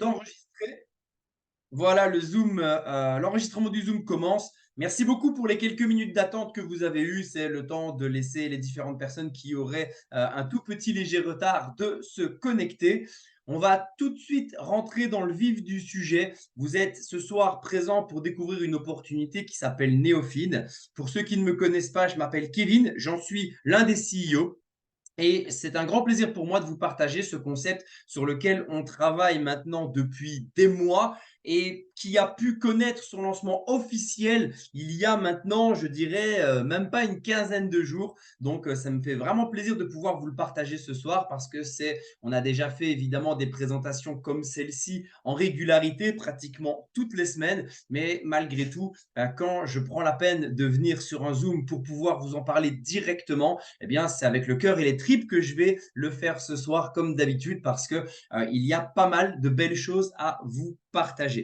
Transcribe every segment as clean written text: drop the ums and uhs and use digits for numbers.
d'enregistrer. Voilà, l'enregistrement du Zoom commence. Merci beaucoup pour les quelques minutes d'attente que vous avez eues. C'est le temps de laisser les différentes personnes qui auraient un tout petit léger retard de se connecter. On va tout de suite rentrer dans le vif du sujet. Vous êtes ce soir présent pour découvrir une opportunité qui s'appelle Néophine. Pour ceux qui ne me connaissent pas, je m'appelle Kevin, j'en suis l'un des CEO. Et c'est un grand plaisir pour moi de vous partager ce concept sur lequel on travaille maintenant depuis des mois et qui a pu connaître son lancement officiel il y a maintenant, je dirais, même pas une quinzaine de jours. Donc, ça me fait vraiment plaisir de pouvoir vous le partager ce soir parce que on a déjà fait évidemment des présentations comme celle-ci en régularité, pratiquement toutes les semaines. Mais malgré tout, quand je prends la peine de venir sur un Zoom pour pouvoir vous en parler directement, eh bien, c'est avec le cœur et les tripes que je vais le faire ce soir, comme d'habitude, parce que il y a pas mal de belles choses à vous partager.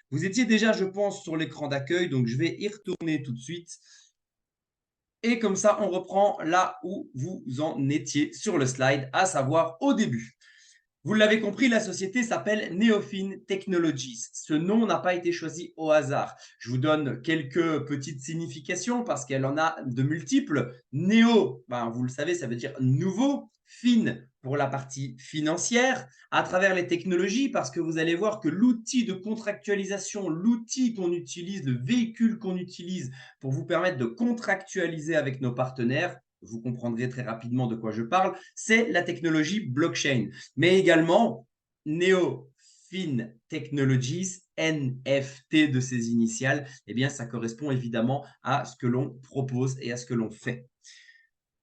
Vous étiez déjà, je pense, sur l'écran d'accueil, donc je vais y retourner tout de suite. Et comme ça, on reprend là où vous en étiez sur le slide, à savoir au début. Vous l'avez compris, la société s'appelle Neofin Technologies. Ce nom n'a pas été choisi au hasard. Je vous donne quelques petites significations parce qu'elle en a de multiples. Néo, ben, vous le savez, ça veut dire nouveau. Fin pour la partie financière, à travers les technologies, parce que vous allez voir que l'outil de contractualisation, l'outil qu'on utilise, le véhicule qu'on utilise pour vous permettre de contractualiser avec nos partenaires, vous comprendrez très rapidement de quoi je parle, c'est la technologie blockchain. Mais également, NeoFin Technologies, NFT de ses initiales, eh bien, ça correspond évidemment à ce que l'on propose et à ce que l'on fait.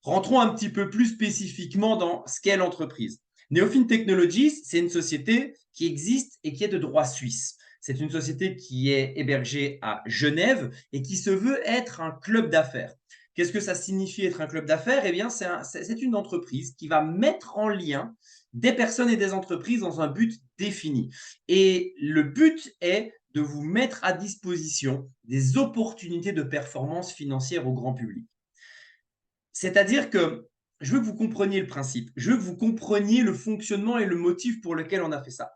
Rentrons un petit peu plus spécifiquement dans ce qu'est l'entreprise. Neofin Technologies, c'est une société qui existe et qui est de droit suisse. C'est une société qui est hébergée à Genève et qui se veut être un club d'affaires. Qu'est-ce que ça signifie être un club d'affaires? Eh bien, c'est une entreprise qui va mettre en lien des personnes et des entreprises dans un but défini. Et le but est de vous mettre à disposition des opportunités de performance financière au grand public. C'est-à-dire que je veux que vous compreniez le principe, je veux que vous compreniez le fonctionnement et le motif pour lequel on a fait ça.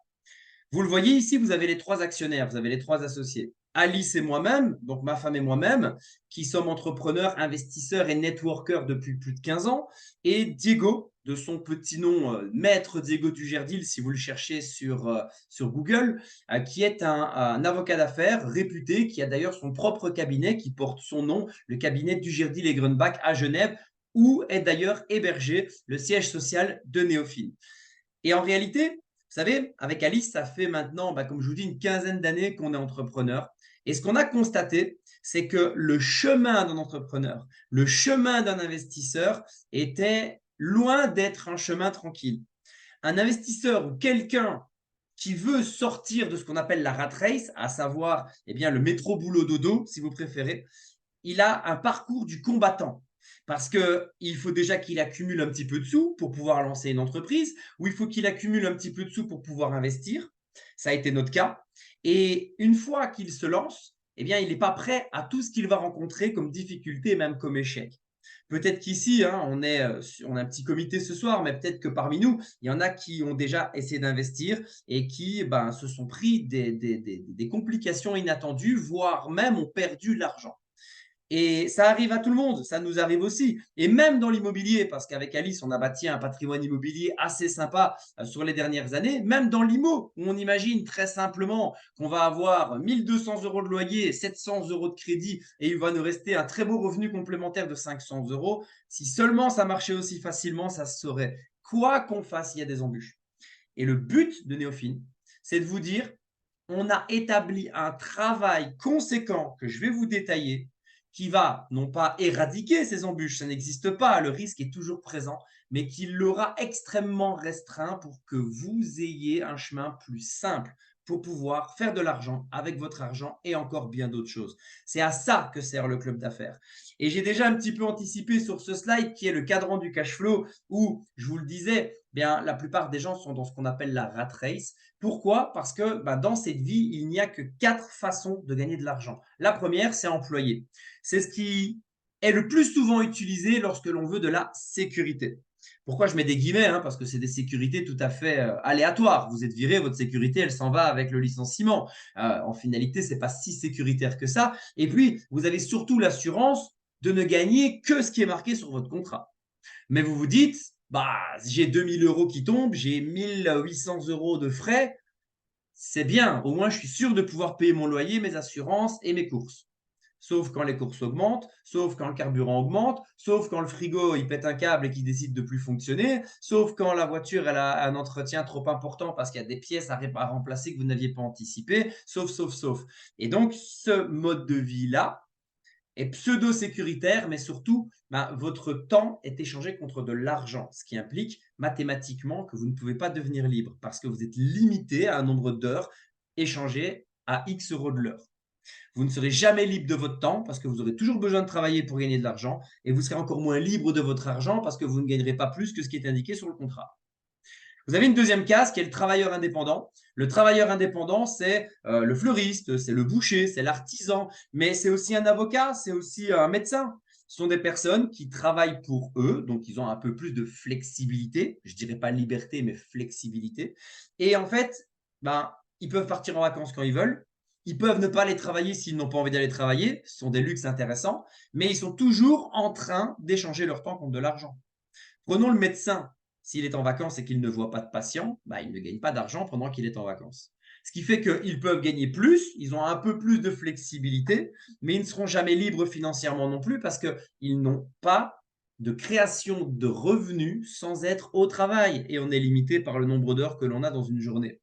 Vous le voyez ici, vous avez les trois actionnaires, vous avez les trois associés. Alice et moi-même, donc ma femme et moi-même, qui sommes entrepreneurs, investisseurs et networkers depuis plus de 15 ans, et Diego, de son petit nom, Maître Diego Dujardil, si vous le cherchez sur Google, qui est un avocat d'affaires réputé, qui a d'ailleurs son propre cabinet qui porte son nom, le cabinet Dujardil et Grunbach à Genève, où est d'ailleurs hébergé le siège social de Néophine. Et en réalité, vous savez, avec Alice, ça fait maintenant, comme je vous dis, une quinzaine d'années qu'on est entrepreneur. Et ce qu'on a constaté, c'est que le chemin d'un entrepreneur, le chemin d'un investisseur était loin d'être un chemin tranquille. Un investisseur ou quelqu'un qui veut sortir de ce qu'on appelle la rat race, à savoir le métro boulot dodo, si vous préférez, il a un parcours du combattant. Parce qu'il faut déjà qu'il accumule un petit peu de sous pour pouvoir lancer une entreprise, ou il faut qu'il accumule un petit peu de sous pour pouvoir investir. Ça a été notre cas. Et une fois qu'il se lance, il n'est pas prêt à tout ce qu'il va rencontrer comme difficulté et même comme échec. Peut-être qu'ici, on a un petit comité ce soir, mais peut-être que parmi nous, il y en a qui ont déjà essayé d'investir et qui se sont pris des complications inattendues, voire même ont perdu de l'argent. Et ça arrive à tout le monde, ça nous arrive aussi. Et même dans l'immobilier, parce qu'avec Alice, on a bâti un patrimoine immobilier assez sympa sur les dernières années, même dans l'IMO, où on imagine très simplement qu'on va avoir 1200 euros de loyer, 700 euros de crédit, et il va nous rester un très beau revenu complémentaire de 500 euros. Si seulement ça marchait aussi facilement, ça se saurait. Quoi qu'on fasse, il y a des embûches. Et le but de Néophine, c'est de vous dire, on a établi un travail conséquent que je vais vous détailler qui va non pas éradiquer ces embûches, ça n'existe pas, le risque est toujours présent, mais qui l'aura extrêmement restreint pour que vous ayez un chemin plus simple pour pouvoir faire de l'argent avec votre argent et encore bien d'autres choses. C'est à ça que sert le club d'affaires. Et j'ai déjà un petit peu anticipé sur ce slide qui est le cadran du cash flow où, je vous le disais, la plupart des gens sont dans ce qu'on appelle la rat race. Pourquoi? Parce que dans cette vie, il n'y a que 4 façons de gagner de l'argent. La première, c'est employer. C'est ce qui est le plus souvent utilisé lorsque l'on veut de la sécurité. Pourquoi je mets des guillemets, hein? Parce que c'est des sécurités tout à fait aléatoires. Vous êtes viré, votre sécurité, elle s'en va avec le licenciement. En finalité, ce n'est pas si sécuritaire que ça. Et puis, vous avez surtout l'assurance de ne gagner que ce qui est marqué sur votre contrat. Mais vous vous dites, bah, j'ai 2000 euros qui tombent, j'ai 1800 euros de frais, c'est bien, au moins je suis sûr de pouvoir payer mon loyer, mes assurances et mes courses. Sauf quand les courses augmentent, sauf quand le carburant augmente, sauf quand le frigo il pète un câble et qu'il décide de plus fonctionner, sauf quand la voiture elle a un entretien trop important parce qu'il y a des pièces à remplacer que vous n'aviez pas anticipé, sauf. Et donc ce mode de vie-là, est pseudo-sécuritaire, mais surtout, votre temps est échangé contre de l'argent, ce qui implique mathématiquement que vous ne pouvez pas devenir libre parce que vous êtes limité à un nombre d'heures échangées à X euros de l'heure. Vous ne serez jamais libre de votre temps parce que vous aurez toujours besoin de travailler pour gagner de l'argent et vous serez encore moins libre de votre argent parce que vous ne gagnerez pas plus que ce qui est indiqué sur le contrat. Vous avez une deuxième case qui est le travailleur indépendant. Le travailleur indépendant, c'est le fleuriste, c'est le boucher, c'est l'artisan, mais c'est aussi un avocat, c'est aussi un médecin. Ce sont des personnes qui travaillent pour eux, donc ils ont un peu plus de flexibilité. Je ne dirais pas liberté, mais flexibilité. Et en fait, ils peuvent partir en vacances quand ils veulent. Ils peuvent ne pas aller travailler s'ils n'ont pas envie d'aller travailler. Ce sont des luxes intéressants, mais ils sont toujours en train d'échanger leur temps contre de l'argent. Prenons le médecin. S'il est en vacances et qu'il ne voit pas de patients, il ne gagne pas d'argent pendant qu'il est en vacances. Ce qui fait qu'ils peuvent gagner plus, ils ont un peu plus de flexibilité, mais ils ne seront jamais libres financièrement non plus parce qu'ils n'ont pas de création de revenus sans être au travail. Et on est limité par le nombre d'heures que l'on a dans une journée.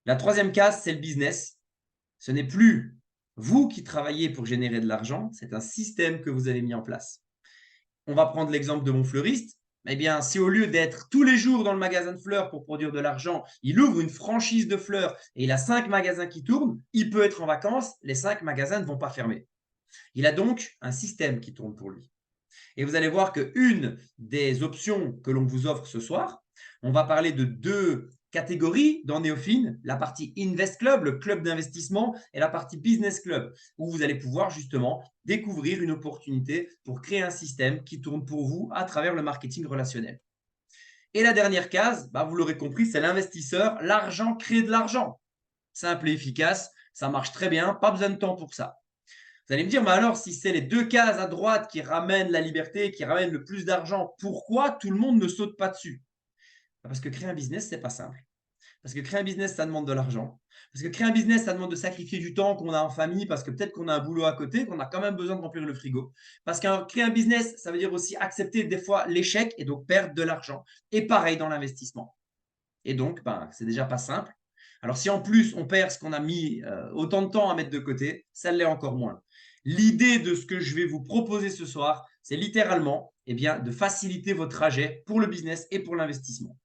La troisième case, c'est le business. Ce n'est plus vous qui travaillez pour générer de l'argent, c'est un système que vous avez mis en place. On va prendre l'exemple de mon fleuriste. Eh bien, si au lieu d'être tous les jours dans le magasin de fleurs pour produire de l'argent, il ouvre une franchise de fleurs et il a 5 magasins qui tournent, il peut être en vacances, les 5 magasins ne vont pas fermer. Il a donc un système qui tourne pour lui. Et vous allez voir qu'une des options que l'on vous offre ce soir, on va parler de 2 catégories dans Néophine, la partie Invest Club, le club d'investissement, et la partie Business Club, où vous allez pouvoir justement découvrir une opportunité pour créer un système qui tourne pour vous à travers le marketing relationnel. Et la dernière case, vous l'aurez compris, c'est l'investisseur. L'argent crée de l'argent. Simple et efficace, ça marche très bien, pas besoin de temps pour ça. Vous allez me dire, mais alors, si c'est les 2 cases à droite qui ramènent la liberté, qui ramènent le plus d'argent, pourquoi tout le monde ne saute pas dessus? Parce que créer un business, c'est pas simple. Parce que créer un business, ça demande de l'argent. Parce que créer un business, ça demande de sacrifier du temps qu'on a en famille, parce que peut-être qu'on a un boulot à côté, qu'on a quand même besoin de remplir le frigo. Parce que créer un business, ça veut dire aussi accepter des fois l'échec et donc perdre de l'argent. Et pareil dans l'investissement. Et donc, c'est déjà pas simple. Alors, si en plus on perd ce qu'on a mis autant de temps à mettre de côté, ça l'est encore moins. L'idée de ce que je vais vous proposer ce soir, c'est littéralement de faciliter votre trajet pour le business et pour l'investissement.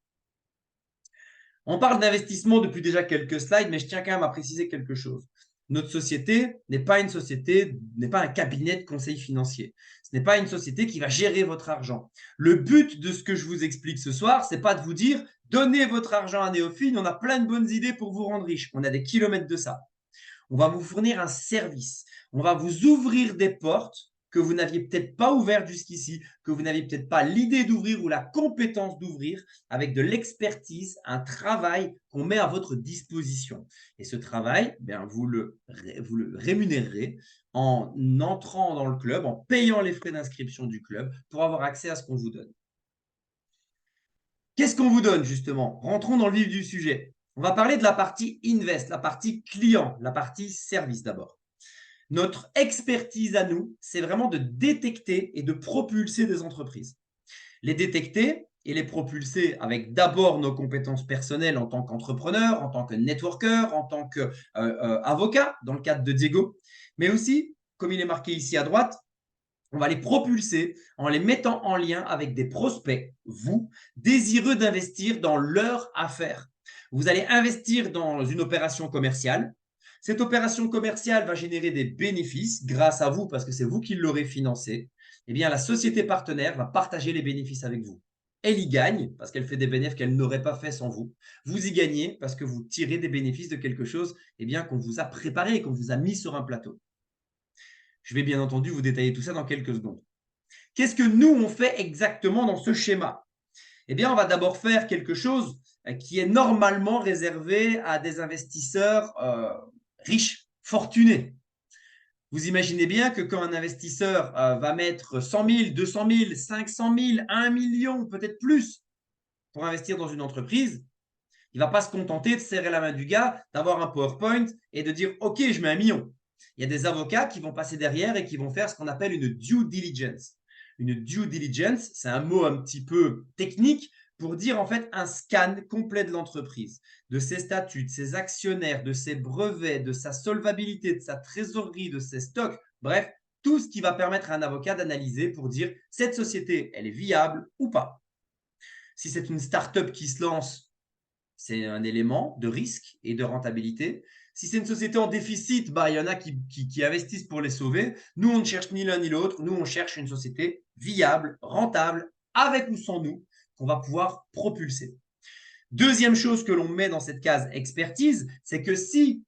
On parle d'investissement depuis déjà quelques slides, mais je tiens quand même à préciser quelque chose. Notre société n'est pas une société, n'est pas un cabinet de conseil financier. Ce n'est pas une société qui va gérer votre argent. Le but de ce que je vous explique ce soir, c'est pas de vous dire donnez votre argent à Néophine, on a plein de bonnes idées pour vous rendre riche. On a des kilomètres de ça. On va vous fournir un service. On va vous ouvrir des portes que vous n'aviez peut-être pas ouvertes jusqu'ici, que vous n'aviez peut-être pas l'idée d'ouvrir ou la compétence d'ouvrir, avec de l'expertise, un travail qu'on met à votre disposition. Et ce travail, vous le rémunérerez en entrant dans le club, en payant les frais d'inscription du club pour avoir accès à ce qu'on vous donne. Qu'est-ce qu'on vous donne justement? Rentrons dans le vif du sujet. On va parler de la partie invest, la partie client, la partie service d'abord. Notre expertise à nous, c'est vraiment de détecter et de propulser des entreprises. Les détecter et les propulser avec d'abord nos compétences personnelles en tant qu'entrepreneur, en tant que networker, en tant qu'avocat, dans le cadre de Diego, mais aussi, comme il est marqué ici à droite, on va les propulser en les mettant en lien avec des prospects, vous, désireux d'investir dans leur affaire. Vous allez investir dans une opération commerciale. Cette opération commerciale va générer des bénéfices grâce à vous parce que c'est vous qui l'aurez financée. Eh bien, la société partenaire va partager les bénéfices avec vous. Elle y gagne parce qu'elle fait des bénéfices qu'elle n'aurait pas fait sans vous. Vous y gagnez parce que vous tirez des bénéfices de quelque chose qu'on vous a préparé, qu'on vous a mis sur un plateau. Je vais bien entendu vous détailler tout ça dans quelques secondes. Qu'est-ce que nous, on fait exactement dans ce schéma? Eh bien, on va d'abord faire quelque chose qui est normalement réservé à des investisseurs riches, fortunés. Vous imaginez bien que quand un investisseur va mettre 100 000, 200 000, 500 000, 1 million, peut-être plus, pour investir dans une entreprise, il ne va pas se contenter de serrer la main du gars, d'avoir un PowerPoint et de dire « Ok, je mets 1 million ». Il y a des avocats qui vont passer derrière et qui vont faire ce qu'on appelle une due diligence. Une due diligence, c'est un mot un petit peu technique pour dire en fait un scan complet de l'entreprise, de ses statuts, de ses actionnaires, de ses brevets, de sa solvabilité, de sa trésorerie, de ses stocks, bref, tout ce qui va permettre à un avocat d'analyser pour dire cette société, elle est viable ou pas. Si c'est une start-up qui se lance, c'est un élément de risque et de rentabilité. Si c'est une société en déficit, bah, il y en a qui investissent pour les sauver. Nous, on ne cherche ni l'un ni l'autre. Nous, on cherche une société viable, rentable, avec ou sans nous, qu'on va pouvoir propulser. Deuxième chose que l'on met dans cette case expertise, c'est que si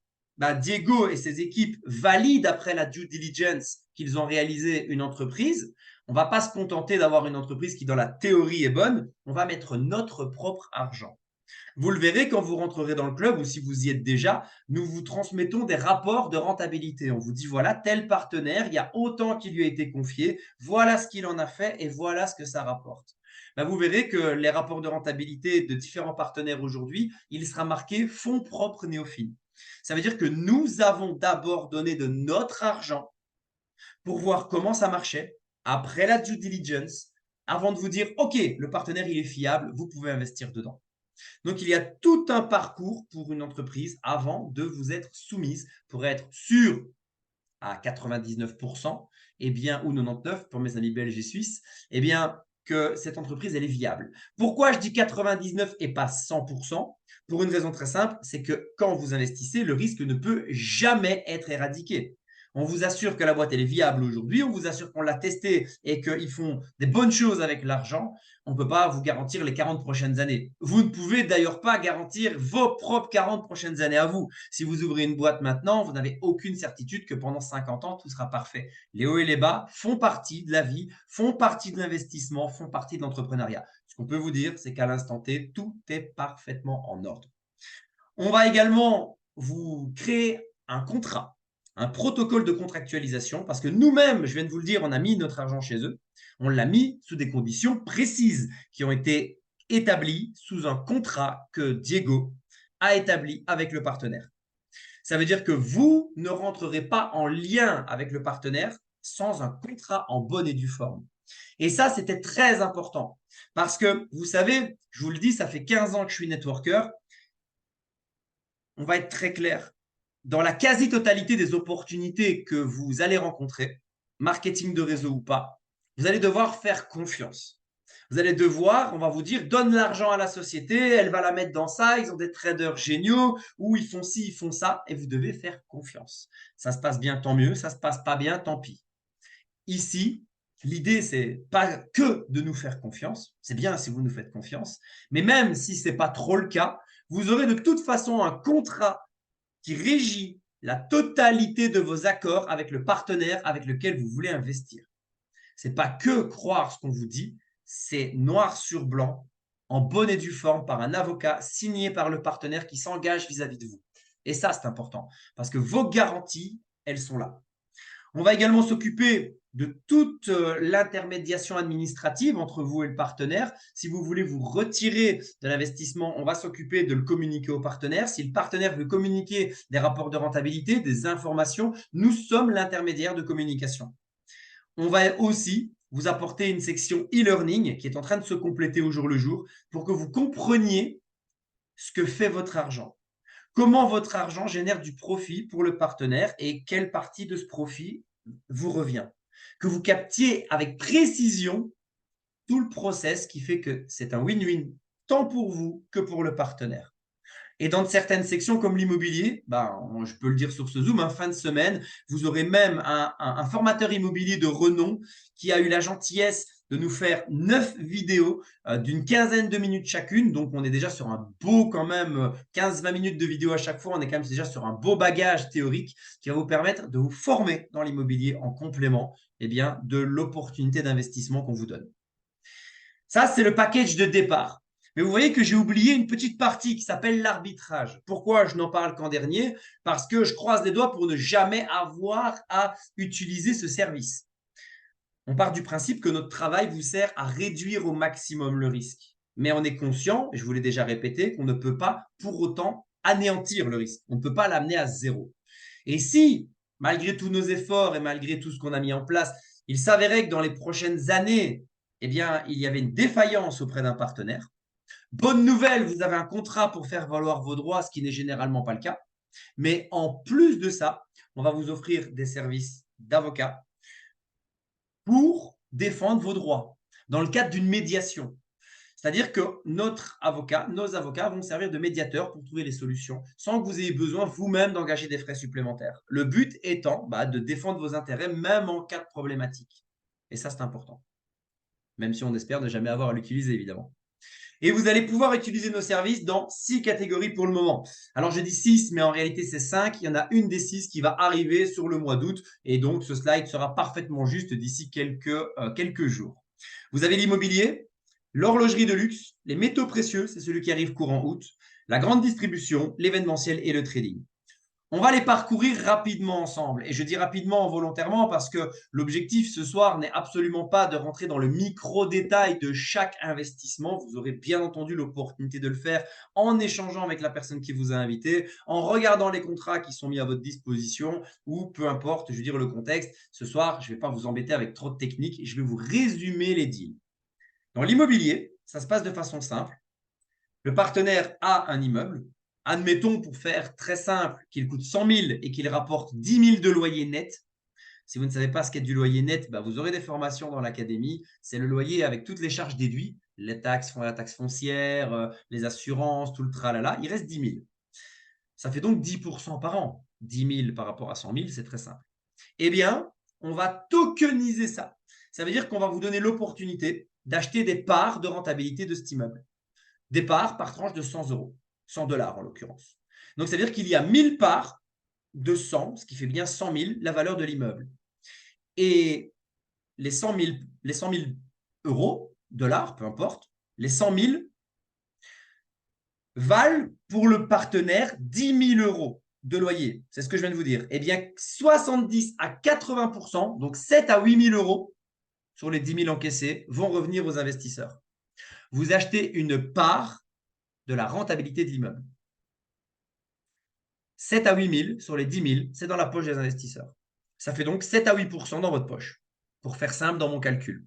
Diego et ses équipes valident après la due diligence qu'ils ont réalisé une entreprise, on ne va pas se contenter d'avoir une entreprise qui, dans la théorie, est bonne. On va mettre notre propre argent. Vous le verrez quand vous rentrerez dans le club ou si vous y êtes déjà, nous vous transmettons des rapports de rentabilité. On vous dit voilà, tel partenaire, il y a autant qui lui a été confié, voilà ce qu'il en a fait et voilà ce que ça rapporte. Vous verrez que les rapports de rentabilité de différents partenaires aujourd'hui, il sera marqué fonds propres néophiles. Ça veut dire que nous avons d'abord donné de notre argent pour voir comment ça marchait après la due diligence, avant de vous dire ok, le partenaire il est fiable, vous pouvez investir dedans. Donc, il y a tout un parcours pour une entreprise avant de vous être soumise pour être sûr à 99%, ou 99% pour mes amis belges et suisses, que cette entreprise, elle est viable. Pourquoi je dis 99 et pas 100%? Pour une raison très simple, c'est que quand vous investissez, le risque ne peut jamais être éradiqué. On vous assure que la boîte elle est viable aujourd'hui, on vous assure qu'on l'a testée et qu'ils font des bonnes choses avec l'argent. On ne peut pas vous garantir les 40 prochaines années. Vous ne pouvez d'ailleurs pas garantir vos propres 40 prochaines années à vous. Si vous ouvrez une boîte maintenant, vous n'avez aucune certitude que pendant 50 ans, tout sera parfait. Les hauts et les bas font partie de la vie, font partie de l'investissement, font partie de l'entrepreneuriat. Ce qu'on peut vous dire, c'est qu'à l'instant T, tout est parfaitement en ordre. On va également vous créer un contrat, un protocole de contractualisation, parce que nous-mêmes, je viens de vous le dire, on a mis notre argent chez eux. On l'a mis sous des conditions précises qui ont été établies sous un contrat que Diego a établi avec le partenaire. Ça veut dire que vous ne rentrerez pas en lien avec le partenaire sans un contrat en bonne et due forme. Et ça, c'était très important parce que, vous savez, je vous le dis, ça fait 15 ans que je suis networker. On va être très clair. Dans la quasi-totalité des opportunités que vous allez rencontrer, marketing de réseau ou pas, vous allez devoir faire confiance. Vous allez devoir, on va vous dire, donne l'argent à la société, elle va la mettre dans ça, ils ont des traders géniaux, ou ils font ci, ils font ça, et vous devez faire confiance. Ça se passe bien, tant mieux, ça se passe pas bien, tant pis. Ici, l'idée, c'est pas que de nous faire confiance, c'est bien si vous nous faites confiance, mais même si ce n'est pas trop le cas, vous aurez de toute façon un contrat qui régit la totalité de vos accords avec le partenaire avec lequel vous voulez investir. Ce n'est pas que croire ce qu'on vous dit, c'est noir sur blanc, en bonne et due forme par un avocat signé par le partenaire qui s'engage vis-à-vis de vous. Et ça, c'est important parce que vos garanties, elles sont là. On va également s'occuper de toute l'intermédiation administrative entre vous et le partenaire. Si vous voulez vous retirer de l'investissement, on va s'occuper de le communiquer au partenaire. Si le partenaire veut communiquer des rapports de rentabilité, des informations, nous sommes l'intermédiaire de communication. On va aussi vous apporter une section e-learning qui est en train de se compléter au jour le jour pour que vous compreniez ce que fait votre argent. Comment votre argent génère du profit pour le partenaire et quelle partie de ce profit vous revient. Que vous captiez avec précision tout le process qui fait que c'est un win-win tant pour vous que pour le partenaire. Et dans certaines sections comme l'immobilier, je peux le dire sur ce Zoom, fin de semaine, vous aurez même un formateur immobilier de renom qui a eu la gentillesse de nous faire 9 vidéos d'une quinzaine de minutes chacune. Donc, on est déjà sur un beau quand même 15-20 minutes de vidéo à chaque fois. On est quand même déjà sur un beau bagage théorique qui va vous permettre de vous former dans l'immobilier en complément eh bien, de l'opportunité d'investissement qu'on vous donne. Ça, c'est le package de départ. Mais vous voyez que j'ai oublié une petite partie qui s'appelle l'arbitrage. Pourquoi je n'en parle qu'en dernier? Parce que je croise les doigts pour ne jamais avoir à utiliser ce service. On part du principe que notre travail vous sert à réduire au maximum le risque. Mais on est conscient, et je vous l'ai déjà répété, qu'on ne peut pas pour autant anéantir le risque. On ne peut pas l'amener à zéro. Et si, malgré tous nos efforts et malgré tout ce qu'on a mis en place, il s'avérait que dans les prochaines années, eh bien, il y avait une défaillance auprès d'un partenaire, bonne nouvelle, vous avez un contrat pour faire valoir vos droits, ce qui n'est généralement pas le cas. Mais en plus de ça, on va vous offrir des services d'avocat pour défendre vos droits dans le cadre d'une médiation. C'est-à-dire que nos avocats vont servir de médiateurs pour trouver les solutions sans que vous ayez besoin vous-même d'engager des frais supplémentaires. Le but étant de défendre vos intérêts même en cas de problématique. Et ça, c'est important. Même si on espère ne jamais avoir à l'utiliser, évidemment. Et vous allez pouvoir utiliser nos services dans 6 catégories pour le moment. Alors, je dis 6, mais en réalité, c'est 5. Il y en a une des 6 qui va arriver sur le mois d'août. Et donc, ce slide sera parfaitement juste d'ici quelques jours. Vous avez l'immobilier, l'horlogerie de luxe, les métaux précieux, c'est celui qui arrive courant août, la grande distribution, l'événementiel et le trading. On va les parcourir rapidement ensemble. Et je dis rapidement volontairement parce que l'objectif ce soir n'est absolument pas de rentrer dans le micro-détail de chaque investissement. Vous aurez bien entendu l'opportunité de le faire en échangeant avec la personne qui vous a invité, en regardant les contrats qui sont mis à votre disposition ou peu importe, je veux dire le contexte. Ce soir, je ne vais pas vous embêter avec trop de techniques. Je vais vous résumer les deals. Dans l'immobilier, ça se passe de façon simple. Le partenaire a un immeuble. Admettons, pour faire très simple, qu'il coûte 100 000 et qu'il rapporte 10 000 de loyer net. Si vous ne savez pas ce qu'est du loyer net, vous aurez des formations dans l'académie. C'est le loyer avec toutes les charges déduites, les taxes, la taxe foncière, les assurances, tout le tralala. Il reste 10 000. Ça fait donc 10% par an. 10 000 par rapport à 100 000, c'est très simple. Eh bien, on va tokeniser ça. Ça veut dire qu'on va vous donner l'opportunité d'acheter des parts de rentabilité de cet immeuble. Des parts par tranche de 100 euros, 100 dollars en l'occurrence. Donc, ça veut dire qu'il y a 1000 parts de 100, ce qui fait bien 100 000, la valeur de l'immeuble. Et les 100 000 euros, dollars, peu importe, les 100 000 valent pour le partenaire 10 000 euros de loyer. C'est ce que je viens de vous dire. Eh bien, 70 à 80%, donc 7 à 8 000 euros sur les 10 000 encaissés, vont revenir aux investisseurs. Vous achetez une part de la rentabilité de l'immeuble. 7 à 8 000 sur les 10 000, c'est dans la poche des investisseurs. Ça fait donc 7 à 8% dans votre poche, pour faire simple dans mon calcul.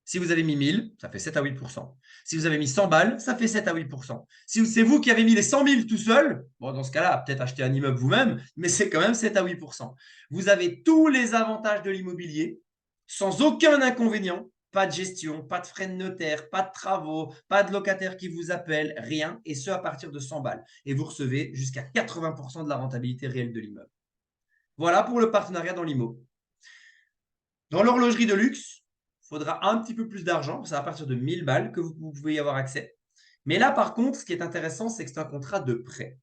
Si vous avez mis 1000, ça fait 7 à 8%. Si vous avez mis 100 balles, ça fait 7 à 8%. Si c'est vous qui avez mis les 100 000 tout seul, bon, dans ce cas-là, peut-être acheter un immeuble vous-même, mais c'est quand même 7 à 8%. Vous avez tous les avantages de l'immobilier, sans aucun inconvénient. Pas de gestion, pas de frais de notaire, pas de travaux, pas de locataire qui vous appelle, rien. Et ce, à partir de 100 balles. Et vous recevez jusqu'à 80% de la rentabilité réelle de l'immeuble. Voilà pour le partenariat dans l'IMO. Dans l'horlogerie de luxe, il faudra un petit peu plus d'argent. C'est à partir de 1000 balles que vous pouvez y avoir accès. Mais là, par contre, ce qui est intéressant, c'est que c'est un contrat de prêt.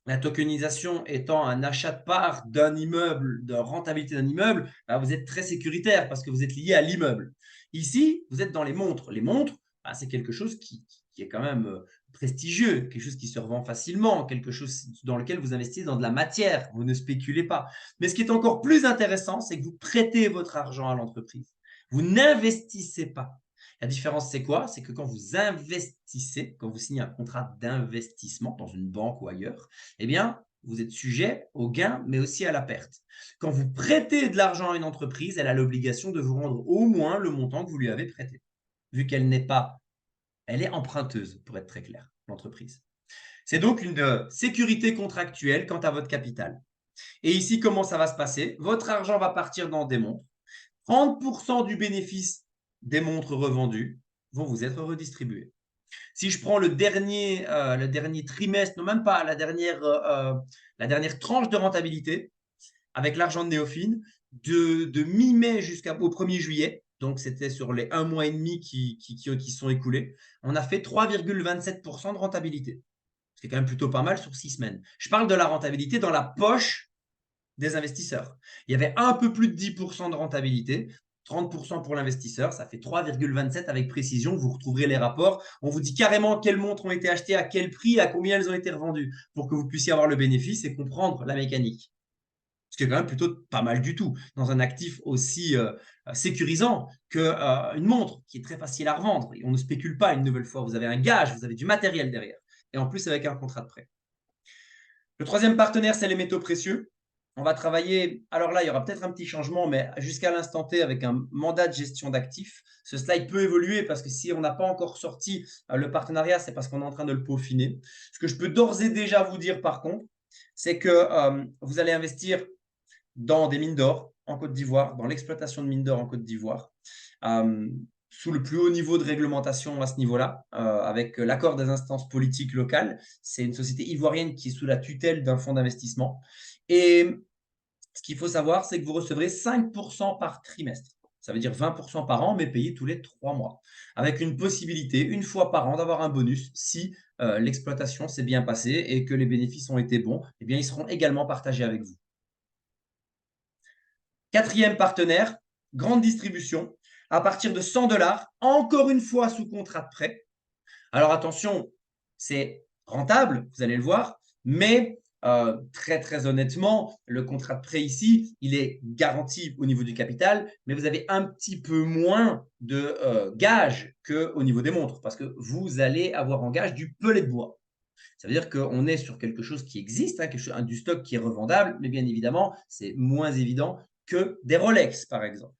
La tokenisation étant un achat de part d'un immeuble, de rentabilité d'un immeuble, vous êtes très sécuritaire parce que vous êtes lié à l'immeuble. Ici, vous êtes dans les montres. Les montres, c'est quelque chose qui est quand même prestigieux, quelque chose qui se revend facilement, quelque chose dans lequel vous investissez dans de la matière, vous ne spéculez pas. Mais ce qui est encore plus intéressant, c'est que vous prêtez votre argent à l'entreprise. Vous n'investissez pas. La différence, c'est quoi? C'est que quand vous investissez, quand vous signez un contrat d'investissement dans une banque ou ailleurs, eh bien, vous êtes sujet au gain, mais aussi à la perte. Quand vous prêtez de l'argent à une entreprise, elle a l'obligation de vous rendre au moins le montant que vous lui avez prêté, vu qu'elle n'est pas, elle est emprunteuse, pour être très clair, l'entreprise. C'est donc une sécurité contractuelle quant à votre capital. Et ici, comment ça va se passer? Votre argent va partir dans des montres. 30% du bénéfice des montres revendues vont vous être redistribués. Si je prends le dernier trimestre, non même pas, la dernière tranche de rentabilité, avec l'argent de Néophine, de mi-mai jusqu'au 1er juillet, donc c'était sur les 1 mois et demi qui sont écoulés, on a fait 3,27% de rentabilité. C'est quand même plutôt pas mal sur 6 semaines. Je parle de la rentabilité dans la poche des investisseurs. Il y avait un peu plus de 10% de rentabilité, 30% pour l'investisseur, ça fait 3,27 avec précision. Vous retrouverez les rapports. On vous dit carrément quelles montres ont été achetées, à quel prix, à combien elles ont été revendues pour que vous puissiez avoir le bénéfice et comprendre la mécanique. Ce qui est quand même plutôt pas mal du tout dans un actif aussi sécurisant qu'une montre qui est très facile à revendre. Et on ne spécule pas une nouvelle fois. Vous avez un gage, vous avez du matériel derrière. Et en plus avec un contrat de prêt. Le troisième partenaire, c'est les métaux précieux. On va travailler, alors là, il y aura peut-être un petit changement, mais jusqu'à l'instant T, avec un mandat de gestion d'actifs. Ce slide peut évoluer parce que si on n'a pas encore sorti le partenariat, c'est parce qu'on est en train de le peaufiner. Ce que je peux d'ores et déjà vous dire, par contre, c'est que vous allez investir dans des mines d'or en Côte d'Ivoire, dans l'exploitation de mines d'or en Côte d'Ivoire, sous le plus haut niveau de réglementation à ce niveau-là, avec l'accord des instances politiques locales. C'est une société ivoirienne qui est sous la tutelle d'un fonds d'investissement. Et ce qu'il faut savoir, c'est que vous recevrez 5% par trimestre. Ça veut dire 20% par an, mais payé tous les 3 mois. Avec une possibilité, une fois par an, d'avoir un bonus si l'exploitation s'est bien passée et que les bénéfices ont été bons. Eh bien, ils seront également partagés avec vous. Quatrième partenaire, grande distribution, à partir de 100 $, encore une fois sous contrat de prêt. Alors attention, c'est rentable, vous allez le voir, mais très très honnêtement, le contrat de prêt ici, il est garanti au niveau du capital, mais vous avez un petit peu moins de gages qu'au niveau des montres, parce que vous allez avoir en gage du pellet de bois. Ça veut dire qu'on est sur quelque chose qui existe, du stock qui est revendable, mais bien évidemment, c'est moins évident que des Rolex, par exemple.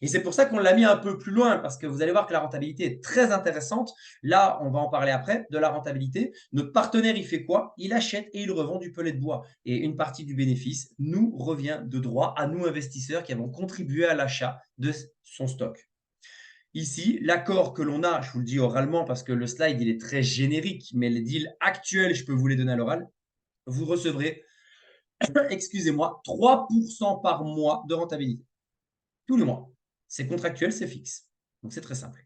Et c'est pour ça qu'on l'a mis un peu plus loin, parce que vous allez voir que la rentabilité est très intéressante. Là, on va en parler après, de la rentabilité. Notre partenaire, il fait quoi? Il achète et il revend du pellet de bois. Et une partie du bénéfice nous revient de droit à nous, investisseurs, qui avons contribué à l'achat de son stock. Ici, l'accord que l'on a, je vous le dis oralement parce que le slide, il est très générique, mais les deals actuels, je peux vous les donner à l'oral. Vous recevrez, excusez-moi, 3% par mois de rentabilité. Tous les mois. C'est contractuel, c'est fixe. Donc, c'est très simple.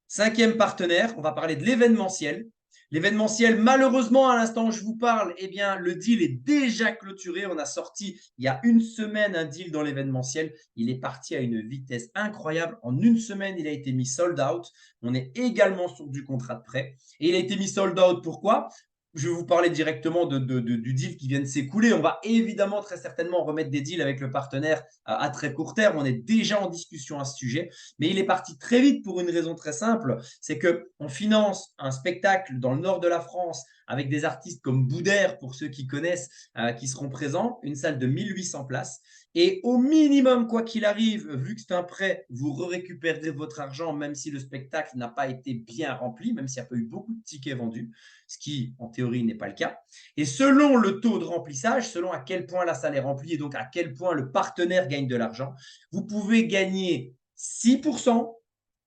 Cinquième partenaire, on va parler de l'événementiel. L'événementiel, malheureusement, à l'instant où je vous parle, eh bien, le deal est déjà clôturé. On a sorti il y a une semaine un deal dans l'événementiel. Il est parti à une vitesse incroyable. En une semaine, il a été mis sold out. On est également sur du contrat de prêt. Et il a été mis sold out. Pourquoi? Je vais vous parler directement du deal qui vient de s'écouler. On va évidemment très certainement remettre des deals avec le partenaire à très court terme. On est déjà en discussion à ce sujet. Mais il est parti très vite pour une raison très simple. C'est qu'on finance un spectacle dans le nord de la France avec des artistes comme Boudère, pour ceux qui connaissent, qui seront présents. Une salle de 1800 places. Et au minimum, quoi qu'il arrive, vu que c'est un prêt, vous récupérez votre argent, même si le spectacle n'a pas été bien rempli, même s'il n'y a pas eu beaucoup de tickets vendus, ce qui, en théorie, n'est pas le cas. Et selon le taux de remplissage, selon à quel point la salle est remplie et donc à quel point le partenaire gagne de l'argent, vous pouvez gagner 6%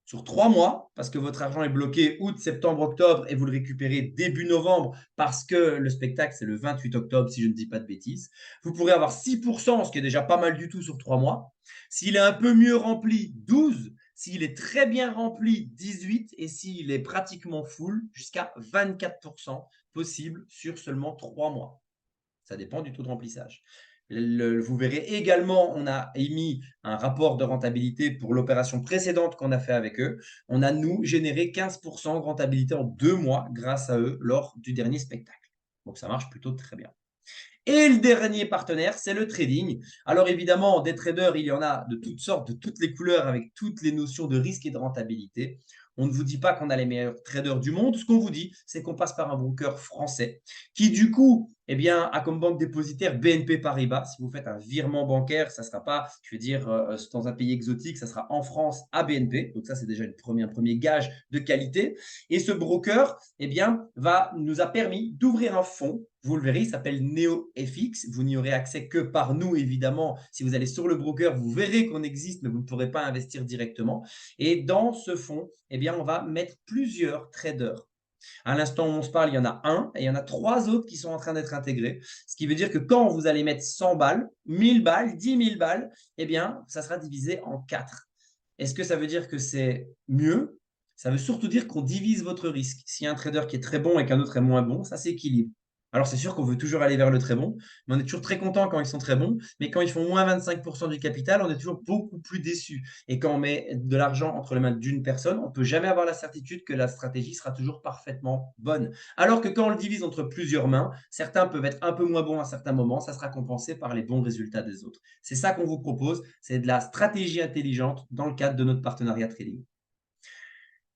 sur 3 mois, parce que votre argent est bloqué août, septembre, octobre, et vous le récupérez début novembre, parce que le spectacle, c'est le 28 octobre, si je ne dis pas de bêtises. Vous pourrez avoir 6%, ce qui est déjà pas mal du tout sur 3 mois. S'il est un peu mieux rempli, 12. S'il est très bien rempli, 18. Et s'il est pratiquement full, jusqu'à 24% possible sur seulement 3 mois. Ça dépend du taux de remplissage. Vous verrez également, on a émis un rapport de rentabilité pour l'opération précédente qu'on a fait avec eux. On a, nous, généré 15% de rentabilité en 2 mois grâce à eux lors du dernier spectacle. Donc, ça marche plutôt très bien. Et le dernier partenaire, c'est le trading. Alors évidemment, des traders, il y en a de toutes sortes, de toutes les couleurs, avec toutes les notions de risque et de rentabilité. On ne vous dit pas qu'on a les meilleurs traders du monde. Ce qu'on vous dit, c'est qu'on passe par un broker français qui, du coup, eh bien, a comme banque dépositaire BNP Paribas. Si vous faites un virement bancaire, ça ne sera pas, je veux dire, dans un pays exotique, ça sera en France à BNP. Donc ça, c'est déjà un premier gage de qualité. Et ce broker, eh bien, nous a permis d'ouvrir un fonds. Vous le verrez, il s'appelle NeoFX. Vous n'y aurez accès que par nous, évidemment. Si vous allez sur le broker, vous verrez qu'on existe, mais vous ne pourrez pas investir directement. Et dans ce fonds, eh bien, on va mettre plusieurs traders. À l'instant où on se parle, il y en a un et il y en a 3 autres qui sont en train d'être intégrés. Ce qui veut dire que quand vous allez mettre 100 balles, 1000 balles, 10 000 balles, eh bien, ça sera divisé en 4. Est-ce que ça veut dire que c'est mieux? Ça veut surtout dire qu'on divise votre risque. S'il y a un trader qui est très bon et qu'un autre est moins bon, ça s'équilibre. Alors, c'est sûr qu'on veut toujours aller vers le très bon, mais on est toujours très content quand ils sont très bons. Mais quand ils font moins 25% du capital, on est toujours beaucoup plus déçu. Et quand on met de l'argent entre les mains d'une personne, on ne peut jamais avoir la certitude que la stratégie sera toujours parfaitement bonne. Alors que quand on le divise entre plusieurs mains, certains peuvent être un peu moins bons à certains moments, ça sera compensé par les bons résultats des autres. C'est ça qu'on vous propose, c'est de la stratégie intelligente dans le cadre de notre partenariat trading.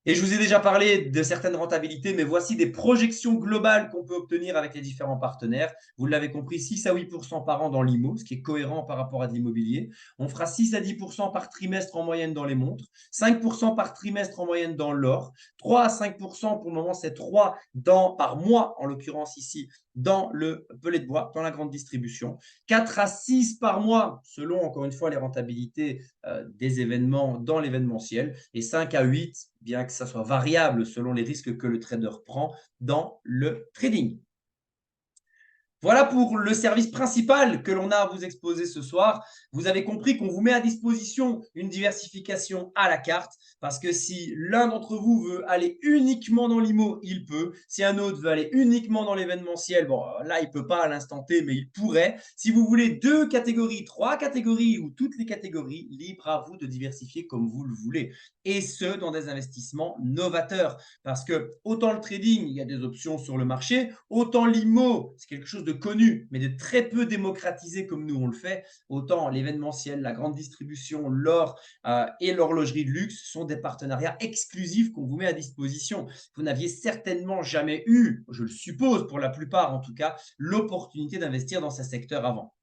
Et je vous ai déjà parlé de certaines rentabilités, mais voici des projections globales qu'on peut obtenir avec les différents partenaires. Vous l'avez compris, 6 à 8% par an dans l'IMO, ce qui est cohérent par rapport à de l'immobilier. On fera 6 à 10% par trimestre en moyenne dans les montres, 5% par trimestre en moyenne dans l'or, 3 à 5% pour le moment, c'est 3 par mois, en l'occurrence ici, dans le pellet de bois, dans la grande distribution, 4 à 6 par mois, selon encore une fois les rentabilités des événements dans l'événementiel, et 5 à 8, bien que ça soit variable selon les risques que le trader prend dans le trading. Voilà pour le service principal que l'on a à vous exposer ce soir. Vous avez compris qu'on vous met à disposition une diversification à la carte parce que si l'un d'entre vous veut aller uniquement dans l'IMO, il peut. Si un autre veut aller uniquement dans l'événementiel, bon, là, il ne peut pas à l'instant T, mais il pourrait. Si vous voulez 2 catégories, 3 catégories ou toutes les catégories, libre à vous de diversifier comme vous le voulez. Et ce, dans des investissements novateurs. Parce que autant le trading, il y a des options sur le marché, autant l'IMO, c'est quelque chose de connu, mais de très peu démocratisé comme nous on le fait, autant l'événementiel, la grande distribution, l'or et l'horlogerie de luxe sont des partenariats exclusifs qu'on vous met à disposition. Vous n'aviez certainement jamais eu, je le suppose pour la plupart en tout cas, l'opportunité d'investir dans ces secteurs avant.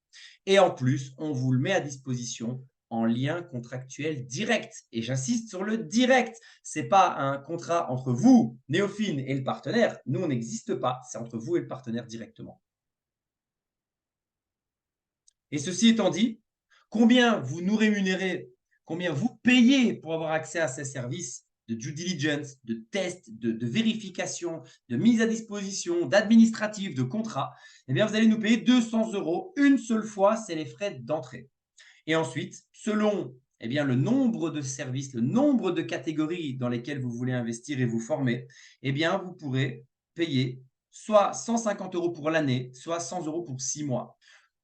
Et en plus, on vous le met à disposition en lien contractuel direct. Et j'insiste sur le direct. Ce n'est pas un contrat entre vous, Néophine, et le partenaire. Nous, on n'existe pas. C'est entre vous et le partenaire directement. Et ceci étant dit, combien vous nous rémunérez, combien vous payez pour avoir accès à ces services de due diligence, de test, de vérification, de mise à disposition, d'administratif, de contrat, eh bien, vous allez nous payer 200 € une seule fois, c'est les frais d'entrée. Et ensuite, selon le nombre de services, le nombre de catégories dans lesquelles vous voulez investir et vous former, vous pourrez payer soit 150 € pour l'année, soit 100 € pour 6 mois.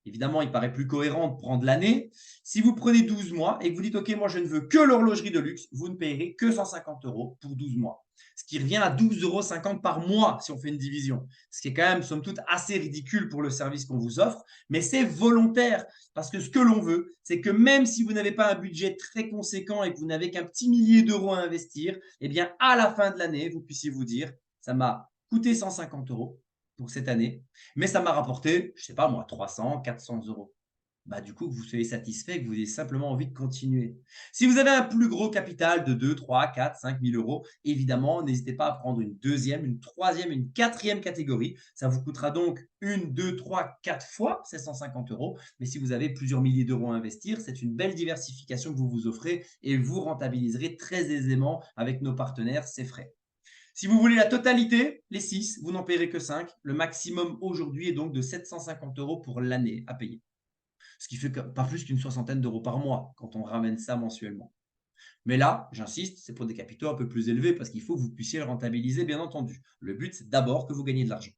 Évidemment, il paraît plus cohérent de prendre l'année. Si vous prenez 12 mois et que vous dites, OK, moi, je ne veux que l'horlogerie de luxe, vous ne payerez que 150 € pour 12 mois. Ce qui revient à 12,50 € par mois si on fait une division. Ce qui est quand même, somme toute, assez ridicule pour le service qu'on vous offre. Mais c'est volontaire parce que ce que l'on veut, c'est que même si vous n'avez pas un budget très conséquent et que vous n'avez qu'un petit millier d'euros à investir, à la fin de l'année, vous puissiez vous dire, ça m'a coûté 150 € pour cette année, mais ça m'a rapporté, je ne sais pas moi, 300, 400 €. Du coup, que vous soyez satisfait et que vous ayez simplement envie de continuer. Si vous avez un plus gros capital de 2, 3, 4, 5 000 €, évidemment, n'hésitez pas à prendre une deuxième, une troisième, une quatrième catégorie. Ça vous coûtera donc 1, 2, 3, 4 fois ces 150 €. Mais si vous avez plusieurs milliers d'euros à investir, c'est une belle diversification que vous vous offrez et vous rentabiliserez très aisément avec nos partenaires ces frais. Si vous voulez la totalité, les 6, vous n'en payerez que 5. Le maximum aujourd'hui est donc de 750 € pour l'année à payer. Ce qui fait pas plus qu'une soixantaine d'euros par mois quand on ramène ça mensuellement. Mais là, j'insiste, c'est pour des capitaux un peu plus élevés parce qu'il faut que vous puissiez le rentabiliser, bien entendu. Le but, c'est d'abord que vous gagnez de l'argent.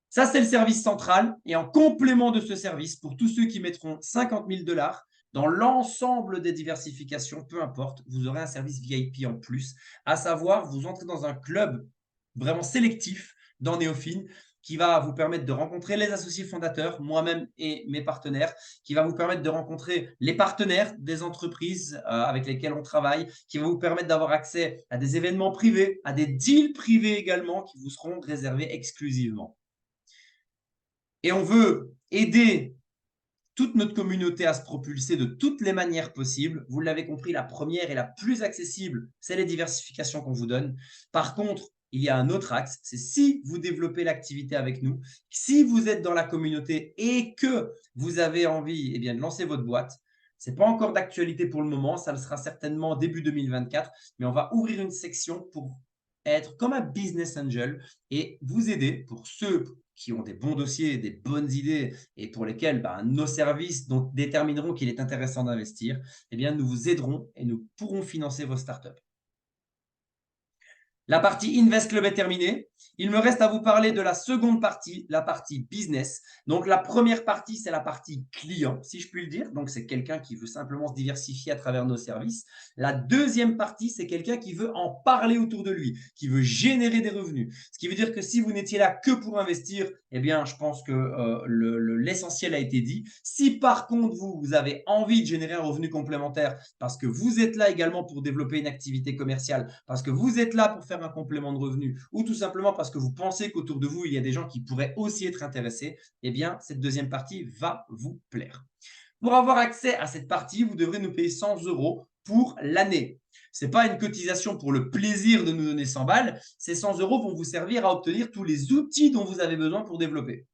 Ça, c'est le service central. Et en complément de ce service, pour tous ceux qui mettront 50 000 $ dans l'ensemble des diversifications, peu importe, vous aurez un service VIP en plus, à savoir, vous entrez dans un club vraiment sélectif dans Néophine qui va vous permettre de rencontrer les associés fondateurs, moi-même et mes partenaires, qui va vous permettre de rencontrer les partenaires des entreprises avec lesquelles on travaille, qui va vous permettre d'avoir accès à des événements privés, à des deals privés également qui vous seront réservés exclusivement. Et on veut aider toute notre communauté à se propulser de toutes les manières possibles. Vous l'avez compris, la première et la plus accessible, c'est les diversifications qu'on vous donne. Par contre, il y a un autre axe, c'est si vous développez l'activité avec nous, si vous êtes dans la communauté et que vous avez envie de lancer votre boîte, ce n'est pas encore d'actualité pour le moment, ça le sera certainement début 2024, mais on va ouvrir une section pour être comme un business angel et vous aider pour ceux qui ont des bons dossiers, des bonnes idées et pour lesquels nos services détermineront qu'il est intéressant d'investir, nous vous aiderons et nous pourrons financer vos startups. La partie Invest Club est terminée. Il me reste à vous parler de la seconde partie, la partie business. Donc, la première partie, c'est la partie client, si je puis le dire. Donc, c'est quelqu'un qui veut simplement se diversifier à travers nos services. La deuxième partie, c'est quelqu'un qui veut en parler autour de lui, qui veut générer des revenus. Ce qui veut dire que si vous n'étiez là que pour investir, eh bien, je pense que l'essentiel a été dit. Si par contre, vous avez envie de générer un revenu complémentaire parce que vous êtes là également pour développer une activité commerciale, parce que vous êtes là pour faire un complément de revenu ou tout simplement parce que vous pensez qu'autour de vous, il y a des gens qui pourraient aussi être intéressés, eh bien, cette deuxième partie va vous plaire. Pour avoir accès à cette partie, vous devrez nous payer 100 € pour l'année. Ce n'est pas une cotisation pour le plaisir de nous donner 100 balles. Ces 100 € vont vous servir à obtenir tous les outils dont vous avez besoin pour développer,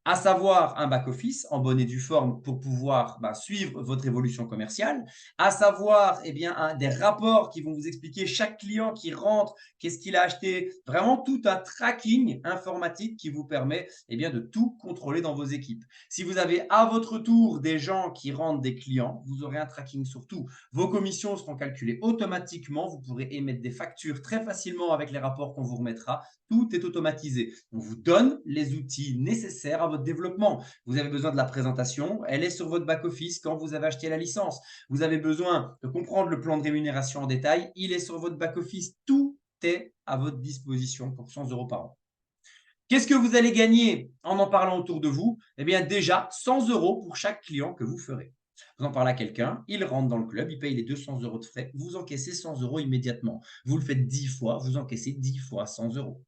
à savoir un back-office en bonne et due forme pour pouvoir suivre votre évolution commerciale, à savoir des rapports qui vont vous expliquer chaque client qui rentre, qu'est-ce qu'il a acheté, vraiment tout un tracking informatique qui vous permet de tout contrôler dans vos équipes. Si vous avez à votre tour des gens qui rentrent des clients, vous aurez un tracking sur tout. Vos commissions seront calculées automatiquement, vous pourrez émettre des factures très facilement avec les rapports qu'on vous remettra. Tout est automatisé. On vous donne les outils nécessaires à votre développement. Vous avez besoin de la présentation, elle est sur votre back-office quand vous avez acheté la licence. Vous avez besoin de comprendre le plan de rémunération en détail, il est sur votre back-office. Tout est à votre disposition pour 100 € par an. Qu'est-ce que vous allez gagner en parlant autour de vous? Eh bien déjà, 100 € pour chaque client que vous ferez. Vous en parlez à quelqu'un, il rentre dans le club, il paye les 200 € de frais, vous encaissez 100 € immédiatement. Vous le faites 10 fois, vous encaissez 10 fois 100 €.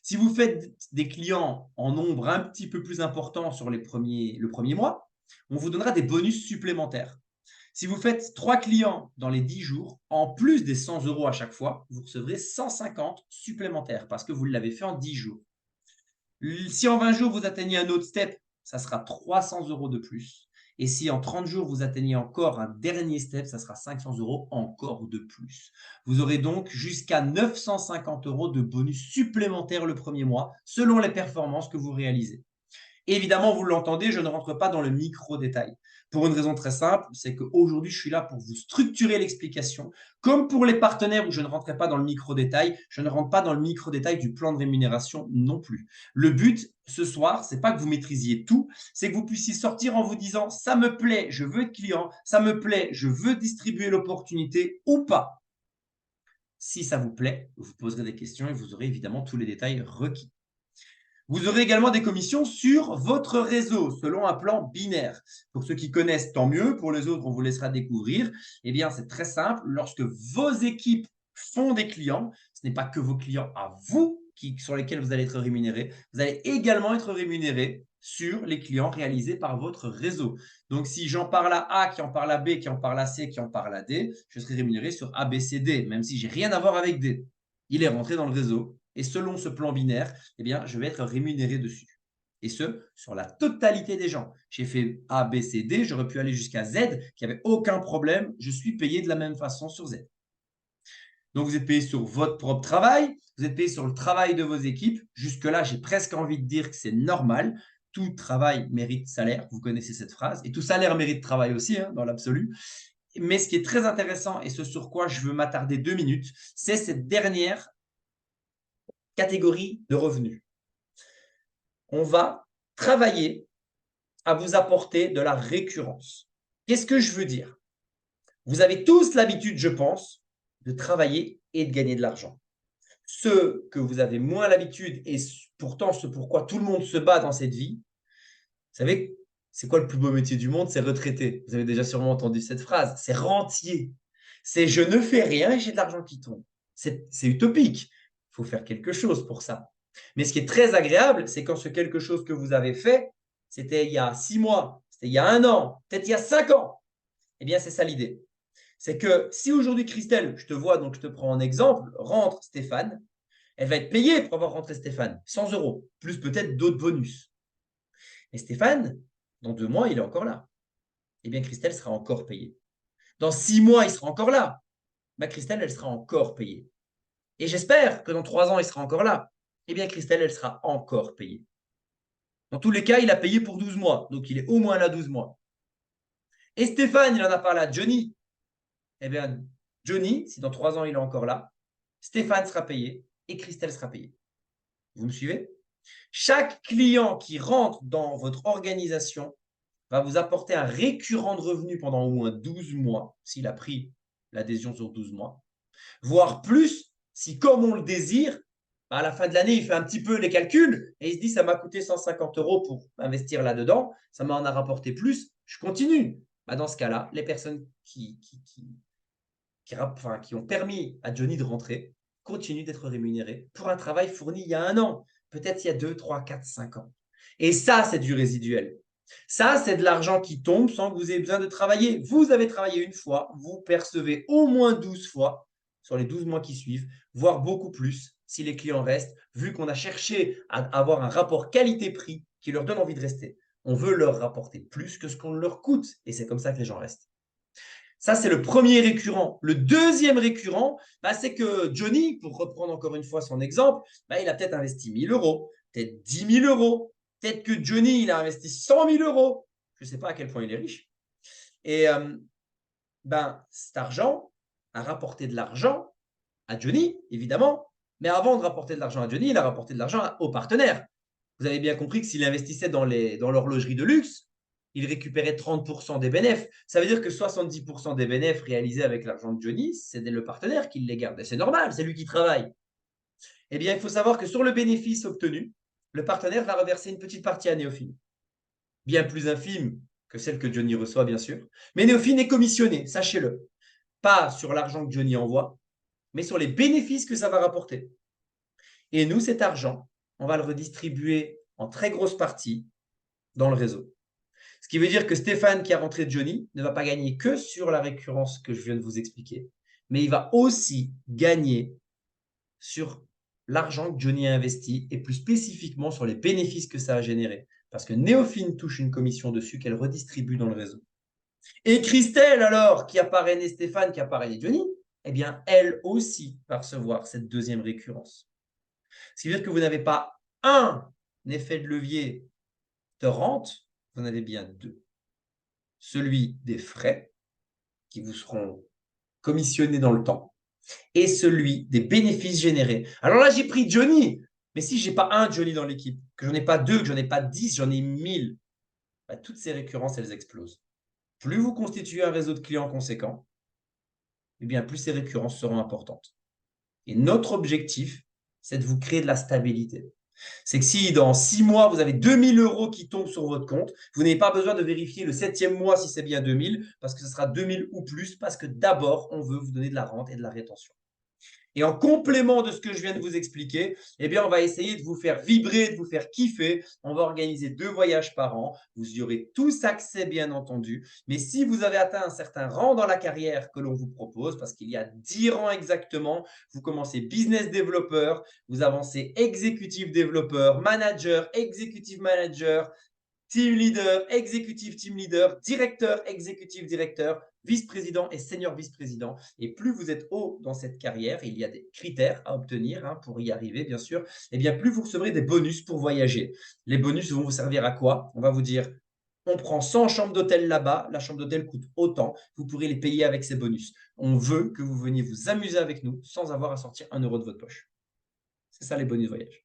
Si vous faites des clients en nombre un petit peu plus important sur le premier mois, on vous donnera des bonus supplémentaires. Si vous faites 3 clients dans les 10 jours, en plus des 100 € à chaque fois, vous recevrez 150 supplémentaires parce que vous l'avez fait en 10 jours. Si en 20 jours, vous atteignez un autre step, ça sera 300 € de plus. Et si en 30 jours, vous atteignez encore un dernier step, ça sera 500 € encore de plus. Vous aurez donc jusqu'à 950 € de bonus supplémentaires le premier mois, selon les performances que vous réalisez. Évidemment, vous l'entendez, je ne rentre pas dans le micro-détail. Pour une raison très simple, c'est qu'aujourd'hui, je suis là pour vous structurer l'explication. Comme pour les partenaires où je ne rentrerai pas dans le micro-détail, je ne rentre pas dans le micro-détail du plan de rémunération non plus. Le but ce soir, ce n'est pas que vous maîtrisiez tout, c'est que vous puissiez sortir en vous disant « ça me plaît, je veux être client, ça me plaît, je veux distribuer l'opportunité ou pas ». Si ça vous plaît, vous poserez des questions et vous aurez évidemment tous les détails requis. Vous aurez également des commissions sur votre réseau selon un plan binaire. Pour ceux qui connaissent, tant mieux. Pour les autres, on vous laissera découvrir. Eh bien, c'est très simple. Lorsque vos équipes font des clients, ce n'est pas que vos clients à vous sur lesquels vous allez être rémunéré. Vous allez également être rémunéré sur les clients réalisés par votre réseau. Donc, si j'en parle à A, qui en parle à B, qui en parle à C, qui en parle à D, je serai rémunéré sur A, B, C, D, même si j'ai rien à voir avec D. Il est rentré dans le réseau. Et selon ce plan binaire, eh bien, je vais être rémunéré dessus. Et ce, sur la totalité des gens. J'ai fait A, B, C, D, j'aurais pu aller jusqu'à Z, qui n'avait aucun problème. Je suis payé de la même façon sur Z. Donc, vous êtes payé sur votre propre travail, vous êtes payé sur le travail de vos équipes. Jusque-là, j'ai presque envie de dire que c'est normal. Tout travail mérite salaire. Vous connaissez cette phrase. Et tout salaire mérite travail aussi, dans l'absolu. Mais ce qui est très intéressant et ce sur quoi je veux m'attarder 2 minutes, c'est cette dernière catégorie de revenus. On va travailler à vous apporter de la récurrence. Qu'est-ce que je veux dire? Vous avez tous l'habitude, je pense, de travailler et de gagner de l'argent. Ce que vous avez moins l'habitude et pourtant ce pourquoi tout le monde se bat dans cette vie, vous savez, c'est quoi le plus beau métier du monde? C'est retraité. Vous avez déjà sûrement entendu cette phrase. C'est rentier. C'est je ne fais rien et j'ai de l'argent qui tombe. C'est utopique. Il faut faire quelque chose pour ça. Mais ce qui est très agréable, c'est quand ce quelque chose que vous avez fait, c'était il y a 6 mois, c'était il y a 1 an, peut-être il y a 5 ans. Eh bien, c'est ça l'idée. C'est que si aujourd'hui, Christelle, je te vois, donc je te prends en exemple, rentre Stéphane, elle va être payée pour avoir rentré Stéphane, 100 €, plus peut-être d'autres bonus. Et Stéphane, dans 2 mois, il est encore là. Eh bien, Christelle sera encore payée. Dans 6 mois, il sera encore là. Christelle, elle sera encore payée. Et j'espère que dans 3 ans, il sera encore là. Eh bien, Christelle, elle sera encore payée. Dans tous les cas, il a payé pour 12 mois. Donc, il est au moins là 12 mois. Et Stéphane, il en a parlé à Johnny. Eh bien, Johnny, si dans 3 ans, il est encore là, Stéphane sera payé et Christelle sera payée. Vous me suivez? Chaque client qui rentre dans votre organisation va vous apporter un récurrent de revenus pendant au moins 12 mois, s'il a pris l'adhésion sur 12 mois, voire plus si, comme on le désire, à la fin de l'année, il fait un petit peu les calculs et il se dit ça m'a coûté 150 € pour investir là-dedans, ça m'en a rapporté plus, je continue. Dans ce cas-là, les personnes qui ont permis à Johnny de rentrer continuent d'être rémunérées pour un travail fourni il y a 1 an, peut-être il y a 2, 3, 4, 5 ans. Et ça, c'est du résiduel. Ça, c'est de l'argent qui tombe sans que vous ayez besoin de travailler. Vous avez travaillé une fois, vous percevez au moins 12 fois sur les 12 mois qui suivent, voire beaucoup plus si les clients restent, vu qu'on a cherché à avoir un rapport qualité-prix qui leur donne envie de rester. On veut leur rapporter plus que ce qu'on leur coûte et c'est comme ça que les gens restent. Ça, c'est le premier récurrent. Le deuxième récurrent, c'est que Johnny, pour reprendre encore une fois son exemple, il a peut-être investi 1 000 €, peut-être 10 000 €. Peut-être que Johnny, il a investi 100 000 €. Je ne sais pas à quel point il est riche. Et cet argent a rapporté de l'argent à Johnny, évidemment. Mais avant de rapporter de l'argent à Johnny, il a rapporté de l'argent aux partenaires. Vous avez bien compris que s'il investissait dans l'horlogerie de luxe, il récupérait 30% des bénéfices. Ça veut dire que 70% des bénéfices réalisés avec l'argent de Johnny, c'est le partenaire qui les garde. Et c'est normal, c'est lui qui travaille. Eh bien, il faut savoir que sur le bénéfice obtenu, le partenaire va reverser une petite partie à Néophine. Bien plus infime que celle que Johnny reçoit, bien sûr. Mais Néophine est commissionné, sachez-le. Pas sur l'argent que Johnny envoie, mais sur les bénéfices que ça va rapporter. Et nous, cet argent, on va le redistribuer en très grosse partie dans le réseau. Ce qui veut dire que Stéphane, qui a rentré Johnny, ne va pas gagner que sur la récurrence que je viens de vous expliquer, mais il va aussi gagner sur l'argent que Johnny a investi et plus spécifiquement sur les bénéfices que ça a généré. Parce que Néophine touche une commission dessus qu'elle redistribue dans le réseau. Et Christelle, alors, qui a parrainé Stéphane, qui a parrainé Johnny, eh bien, elle aussi va recevoir cette deuxième récurrence. Ce qui veut dire que vous n'avez pas un effet de levier de rente, vous en avez bien deux. Celui des frais qui vous seront commissionnés dans le temps et celui des bénéfices générés. Alors là, j'ai pris Johnny, mais si je n'ai pas un Johnny dans l'équipe, que j'en ai pas deux, que j'en ai pas 10, j'en ai 1000, toutes ces récurrences, elles explosent. Plus vous constituez un réseau de clients conséquent, eh bien, plus ces récurrences seront importantes. Et notre objectif, c'est de vous créer de la stabilité. C'est que si dans 6 mois, vous avez 2 000 € qui tombent sur votre compte, vous n'avez pas besoin de vérifier le 7e mois si c'est bien 2 000, parce que ce sera 2 000 ou plus, parce que d'abord, on veut vous donner de la rente et de la rétention. Et en complément de ce que je viens de vous expliquer, eh bien, on va essayer de vous faire vibrer, de vous faire kiffer. On va organiser 2 voyages par an. Vous y aurez tous accès, bien entendu. Mais si vous avez atteint un certain rang dans la carrière que l'on vous propose, parce qu'il y a 10 rangs exactement, vous commencez business développeur, vous avancez exécutif développeur, manager, exécutif manager, team leader, exécutif team leader, directeur, exécutif directeur, vice-président et senior vice-président. Et plus vous êtes haut dans cette carrière, il y a des critères à obtenir pour y arriver, bien sûr, et bien plus vous recevrez des bonus pour voyager. Les bonus vont vous servir à quoi? On va vous dire, on prend 100 chambres d'hôtel là-bas, la chambre d'hôtel coûte autant, vous pourrez les payer avec ces bonus. On veut que vous veniez vous amuser avec nous sans avoir à sortir 1 € de votre poche. C'est ça les bonus voyage.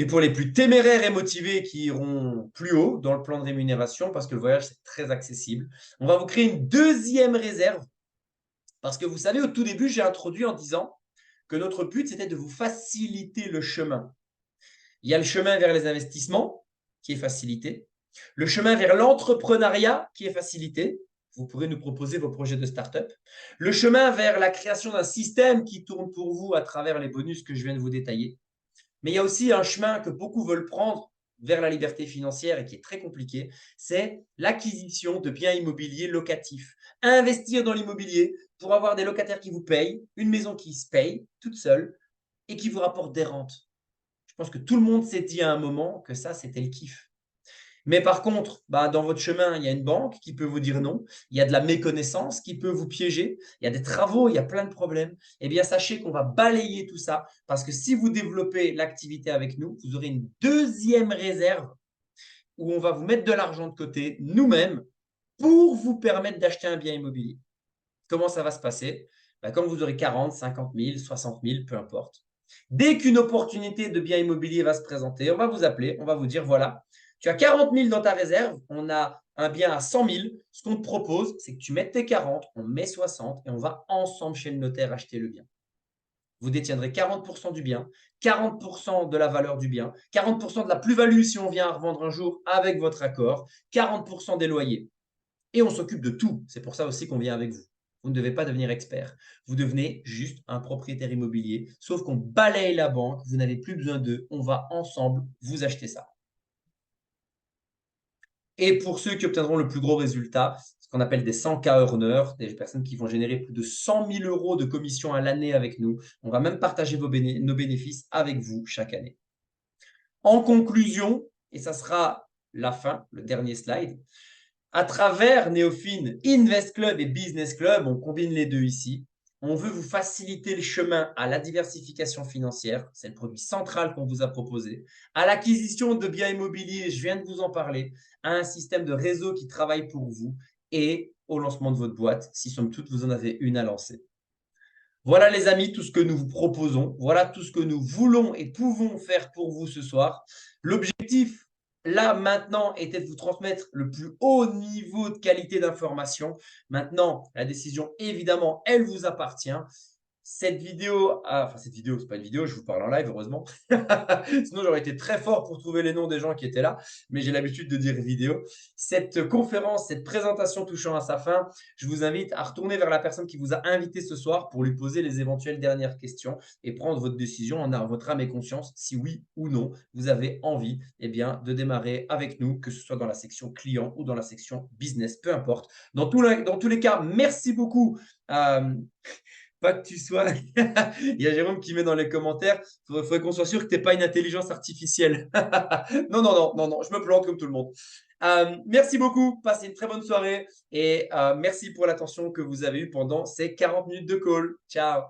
Et pour les plus téméraires et motivés qui iront plus haut dans le plan de rémunération, parce que le voyage, c'est très accessible, on va vous créer une deuxième réserve. Parce que vous savez, au tout début, j'ai introduit en disant que notre but, c'était de vous faciliter le chemin. Il y a le chemin vers les investissements, qui est facilité. Le chemin vers l'entrepreneuriat, qui est facilité. Vous pourrez nous proposer vos projets de start-up. Le chemin vers la création d'un système qui tourne pour vous à travers les bonus que je viens de vous détailler. Mais il y a aussi un chemin que beaucoup veulent prendre vers la liberté financière et qui est très compliqué, c'est l'acquisition de biens immobiliers locatifs. Investir dans l'immobilier pour avoir des locataires qui vous payent, une maison qui se paye toute seule et qui vous rapporte des rentes. Je pense que tout le monde s'est dit à un moment que ça, c'était le kiff. Mais par contre, dans votre chemin, il y a une banque qui peut vous dire non. Il y a de la méconnaissance qui peut vous piéger. Il y a des travaux, il y a plein de problèmes. Eh bien, sachez qu'on va balayer tout ça parce que si vous développez l'activité avec nous, vous aurez une deuxième réserve où on va vous mettre de l'argent de côté nous-mêmes pour vous permettre d'acheter un bien immobilier. Comment ça va se passer? bah, quand vous aurez 40, 50 000, 60 000, peu importe. Dès qu'une opportunité de bien immobilier va se présenter, on va vous appeler, on va vous dire, voilà, tu as 40 000 dans ta réserve, on a un bien à 100 000. Ce qu'on te propose, c'est que tu mettes tes 40, on met 60 et on va ensemble chez le notaire acheter le bien. Vous détiendrez 40% du bien, 40% de la valeur du bien, 40% de la plus-value si on vient à revendre un jour avec votre accord, 40% des loyers. Et on s'occupe de tout. C'est pour ça aussi qu'on vient avec vous. Vous ne devez pas devenir expert. Vous devenez juste un propriétaire immobilier, sauf qu'on balaye la banque, vous n'avez plus besoin d'eux, on va ensemble vous acheter ça. Et pour ceux qui obtiendront le plus gros résultat, ce qu'on appelle des 100K earners, des personnes qui vont générer plus de 100 000 euros de commission à l'année avec nous, on va même partager nos bénéfices avec vous chaque année. En conclusion, et ça sera la fin, le dernier slide, à travers Néophine Invest Club et Business Club, on combine les deux ici. On veut vous faciliter le chemin à la diversification financière, c'est le produit central qu'on vous a proposé, à l'acquisition de biens immobiliers, je viens de vous en parler, à un système de réseau qui travaille pour vous et au lancement de votre boîte, si somme toute vous en avez une à lancer. Voilà les amis, tout ce que nous vous proposons, voilà tout ce que nous voulons et pouvons faire pour vous ce soir. L'objectif, là, maintenant, était de vous transmettre le plus haut niveau de qualité d'information. Maintenant, la décision, évidemment, elle vous appartient. Cette vidéo, c'est pas une vidéo, je vous parle en live, heureusement. Sinon, j'aurais été très fort pour trouver les noms des gens qui étaient là, mais j'ai l'habitude de dire vidéo. Cette conférence, cette présentation touchant à sa fin, je vous invite à retourner vers la personne qui vous a invité ce soir pour lui poser les éventuelles dernières questions et prendre votre décision en votre âme et conscience, si oui ou non, vous avez envie de démarrer avec nous, que ce soit dans la section client ou dans la section business, peu importe. Dans tous les cas, merci beaucoup. Pas que tu sois. Il y a Jérôme qui met dans les commentaires, faudrait qu'on soit sûr que tu n'es pas une intelligence artificielle. Non, non, non, non, non, je me plante comme tout le monde. Merci beaucoup, passez une très bonne soirée et merci pour l'attention que vous avez eue pendant ces 40 minutes de call. Ciao.